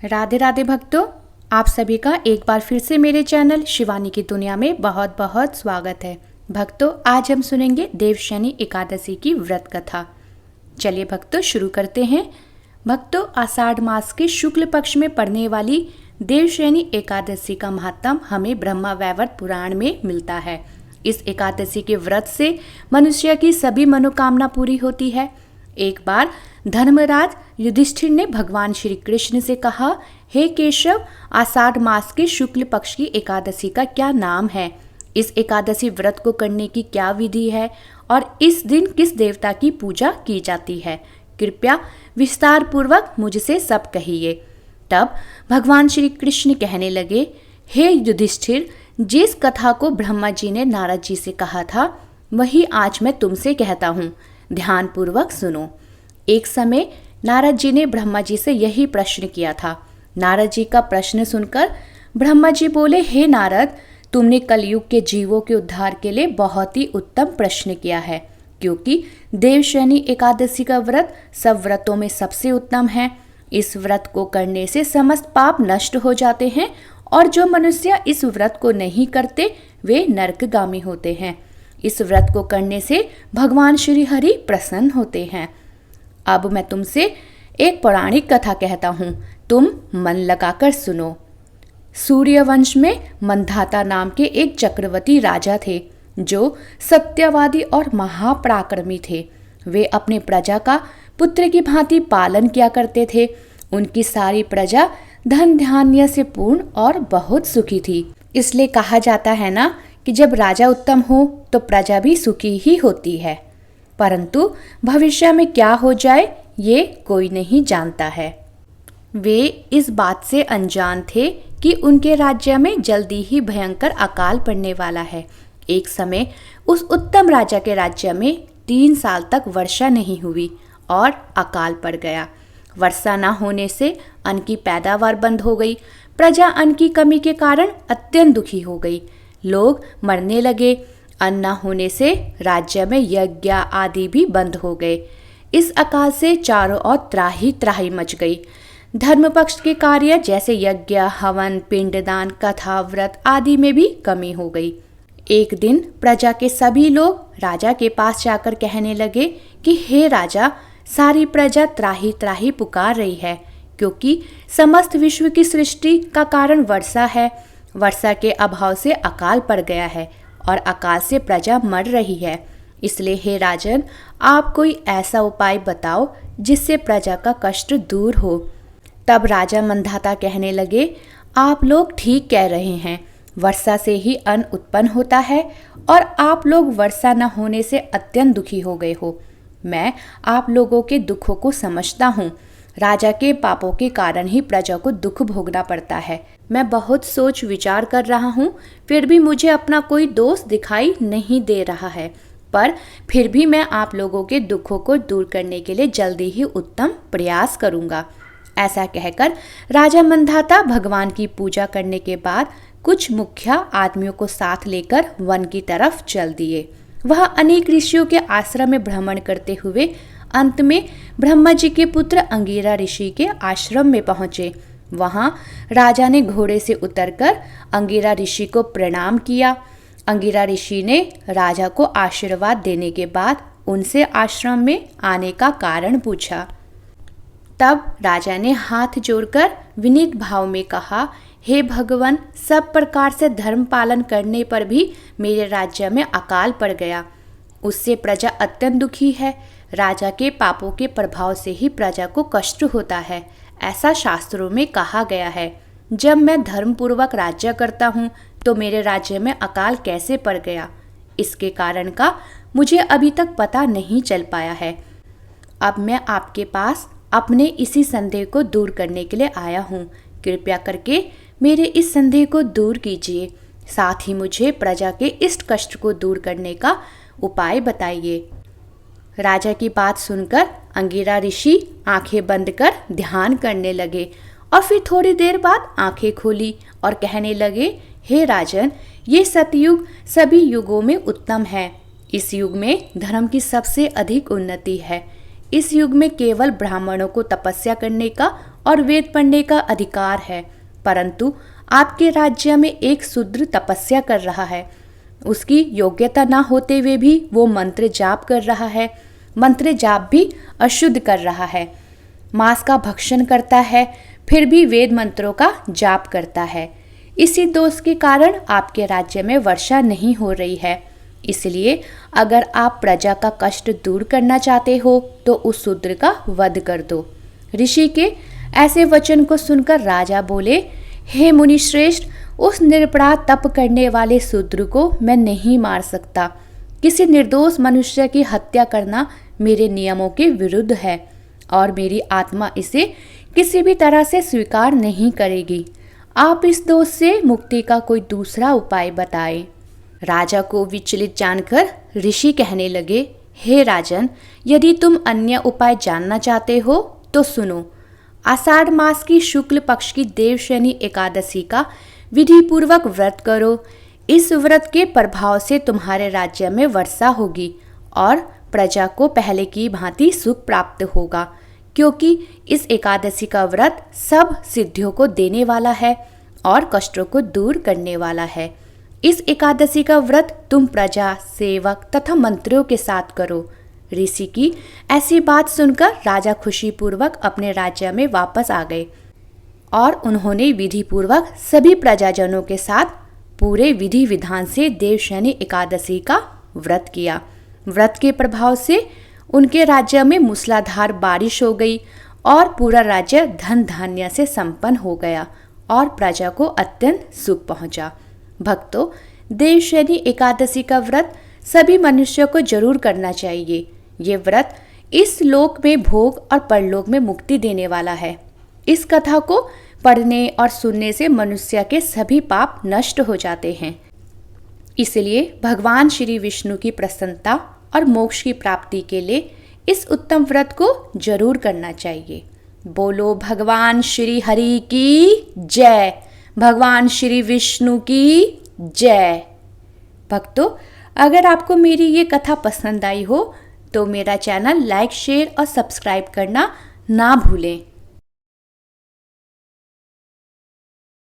राधे राधे भक्तों, आप सभी का एक बार फिर से मेरे चैनल शिवानी की दुनिया में बहुत बहुत स्वागत है। भक्तों, आज हम सुनेंगे देवशयनी एकादशी की व्रत कथा। चलिए भक्तों शुरू करते हैं। भक्तों, आषाढ़ मास के शुक्ल पक्ष में पड़ने वाली देवशयनी एकादशी का महात्म हमें ब्रह्मा वैवर्त पुराण में मिलता है। इस एकादशी के व्रत से मनुष्य की सभी मनोकामना पूरी होती है। एक बार धर्मराज युधिष्ठिर ने भगवान श्री कृष्ण से कहा, हे केशव, आषाढ़ मास के शुक्ल पक्ष की एकादशी का क्या नाम है? इस एकादशी व्रत को करने की क्या विधि है और इस दिन किस देवता की पूजा की जाती है? कृपया विस्तार पूर्वक मुझसे सब कहिए। तब भगवान श्री कृष्ण कहने लगे, हे युधिष्ठिर, जिस कथा को ब्रह्मा जी ने नारद जी से कहा था वही आज मैं तुमसे कहता हूँ। ध्यान पूर्वक सुनो। एक समय नारद जी ने ब्रह्मा जी से यही प्रश्न किया था। नारद जी का प्रश्न सुनकर ब्रह्मा जी बोले, हे नारद, तुमने कलयुग के जीवों के उद्धार के लिए बहुत ही उत्तम प्रश्न किया है, क्योंकि देवशयनी एकादशी का व्रत सब व्रतों में सबसे उत्तम है। इस व्रत को करने से समस्त पाप नष्ट हो जाते हैं और जो मनुष्य इस व्रत को नहीं करते वे नरकगामी होते हैं। इस व्रत को करने से भगवान श्री हरि प्रसन्न होते हैं। अब मैं तुमसे एक पौराणिक कथा कहता हूँ, तुम मन लगाकर सुनो। सूर्यवंश में मंधाता नाम के एक चक्रवर्ती राजा थे जो सत्यवादी और महापराक्रमी थे। वे अपने प्रजा का पुत्र की भांति पालन किया करते थे। उनकी सारी प्रजा धन धान्य से पूर्ण और बहुत सुखी थी। इसलिए कहा जाता है ना कि जब राजा उत्तम हो तो प्रजा भी सुखी ही होती है। परंतु भविष्य में क्या हो जाए ये कोई नहीं जानता है। वे इस बात से अनजान थे कि उनके राज्य में जल्दी ही भयंकर अकाल पड़ने वाला है। एक समय उस उत्तम राजा के राज्य में 3 साल तक वर्षा नहीं हुई और अकाल पड़ गया। वर्षा न होने से अन्न की पैदावार बंद हो गई। प्रजा अन्न की कमी के कारण अत्यंत दुखी हो गई। लोग मरने लगे। अन्न न होने से राज्य में यज्ञ आदि भी बंद हो गए। इस अकाल से चारों ओर त्राही त्राही मच गई। धर्म पक्ष के कार्य जैसे यज्ञ, हवन, पिंडदान, कथा, व्रत आदि में भी कमी हो गई। एक दिन प्रजा के सभी लोग राजा के पास जाकर कहने लगे कि हे राजा, सारी प्रजा त्राही त्राही पुकार रही है, क्योंकि समस्त विश्व की सृष्टि का कारण वर्षा है। वर्षा के अभाव से अकाल पड़ गया है और अकाल से प्रजा मर रही है। इसलिए हे राजन, आप कोई ऐसा उपाय बताओ जिससे प्रजा का कष्ट दूर हो। तब राजा मंधाता कहने लगे, आप लोग ठीक कह रहे हैं। वर्षा से ही अन्न उत्पन्न होता है और आप लोग वर्षा न होने से अत्यंत दुखी हो गए हो। मैं आप लोगों के दुखों को समझता हूँ। राजा के पापों के कारण ही प्रजा को दुख भोगना पड़ता है। मैं बहुत सोच विचार कर रहा हूँ, फिर भी मुझे अपना कोई दोस्त दिखाई नहीं दे रहा है। पर फिर भी मैं आप लोगों के दुखों को दूर करने के लिए जल्दी ही उत्तम प्रयास करूँगा। ऐसा कहकर राजा मंधाता भगवान की पूजा करने के बाद कुछ मुखिया आदमियों को साथ लेकर वन की तरफ चल दिए। वह अनेक ऋषियों के आश्रम में भ्रमण करते हुए अंत में ब्रह्मा जी के पुत्र अंगिरा ऋषि के आश्रम में पहुंचे। वहां राजा ने घोड़े से उतरकर अंगिरा ऋषि को प्रणाम किया। अंगिरा ऋषि ने राजा को आशीर्वाद देने के बाद उनसे आश्रम में आने का कारण पूछा। तब राजा ने हाथ जोड़कर विनीत भाव में कहा, हे भगवान, सब प्रकार से धर्म पालन करने पर भी मेरे राज्य में अकाल पड़ गया। उससे प्रजा अत्यंत दुखी है। राजा के पापों के प्रभाव से ही प्रजा को कष्ट होता है। ऐसा शास्त्रों में कहा गया है। जब मैं धर्म पूर्वक राज्य करता हूँ तो मेरे राज्य में अकाल कैसे पड़ गया, इसके कारण का मुझे अभी तक पता नहीं चल पाया है। अब मैं आपके पास अपने इसी संदेह को दूर करने के लिए आया हूँ। कृपया करके मेरे इस संदेह को दूर कीजिए। साथ ही मुझे प्रजा के इष्ट कष्ट को दूर करने का उपाय बताइए। राजा की बात सुनकर अंगिरा ऋषि आंखें बंद कर ध्यान करने लगे और फिर थोड़ी देर बाद आंखें खोली और कहने लगे, हे राजन, ये सतयुग सभी युगों में उत्तम है। इस युग में धर्म की सबसे अधिक उन्नति है। इस युग में केवल ब्राह्मणों को तपस्या करने का और वेद पढ़ने का अधिकार है, परंतु आपके राज्य में एक शूद्र तपस्या कर रहा है। उसकी योग्यता ना होते हुए भी वो मंत्र जाप कर रहा है। मंत्र जाप भी अशुद्ध कर रहा है। मांस का भक्षण करता है, फिर भी वेद मंत्रों का जाप करता है। इसी दोष के कारण आपके राज्य में वर्षा नहीं हो रही है। इसलिए अगर आप प्रजा का कष्ट दूर करना चाहते हो तो उस शूद्र का वध कर दो। ऋषि के ऐसे वचन को सुनकर राजा बोले, हे मुनि श्रेष्ठ, उस निरपराध तप करने वाले शूद्र को मैं नहीं मार सकता। किसी निर्दोष मनुष्य की हत्या करना मेरे नियमों के विरुद्ध है और मेरी आत्मा इसे किसी भी तरह से स्वीकार नहीं करेगी। आप इस दोष से मुक्ति का कोई दूसरा उपाय बताएं। राजा को विचलित जानकर ऋषि कहने लगे, हे राजन, यदि तुम अन्य उपाय जानना चाहते हो तो सुनो। आषाढ़ मास की शुक्ल पक्ष की देवशयनी एकादशी का विधि पूर्वक व्रत करो। इस व्रत के प्रभाव से तुम्हारे राज्य में वर्षा होगी और प्रजा को पहले की भांति सुख प्राप्त होगा, क्योंकि इस एकादशी का व्रत सब सिद्धियों को देने वाला है और कष्टों को दूर करने वाला है। इस एकादशी का व्रत तुम प्रजा, सेवक तथा मंत्रियों के साथ करो। ऋषि की ऐसी बात सुनकर राजा खुशीपूर्वक अपने राज्य में वापस आ गए और उन्होंने विधि पूर्वक सभी प्रजाजनों के साथ पूरे विधि विधान से देवशयनी एकादशी का व्रत किया। व्रत के प्रभाव से उनके राज्य में मूसलाधार बारिश हो गई और पूरा राज्य धन धान्य से संपन्न हो गया और प्रजा को अत्यंत सुख पहुंचा। भक्तों, देवशयनी एकादशी का व्रत सभी मनुष्यों को जरूर करना चाहिए। ये व्रत इस लोक में भोग और परलोक में मुक्ति देने वाला है। इस कथा को पढ़ने और सुनने से मनुष्य के सभी पाप नष्ट हो जाते हैं। इसलिए भगवान श्री विष्णु की प्रसन्नता और मोक्ष की प्राप्ति के लिए इस उत्तम व्रत को जरूर करना चाहिए। बोलो भगवान श्री हरि की जय। भगवान श्री विष्णु की जय। भक्तों, अगर आपको मेरी ये कथा पसंद आई हो तो मेरा चैनल लाइक, शेयर और सब्सक्राइब करना ना भूलें।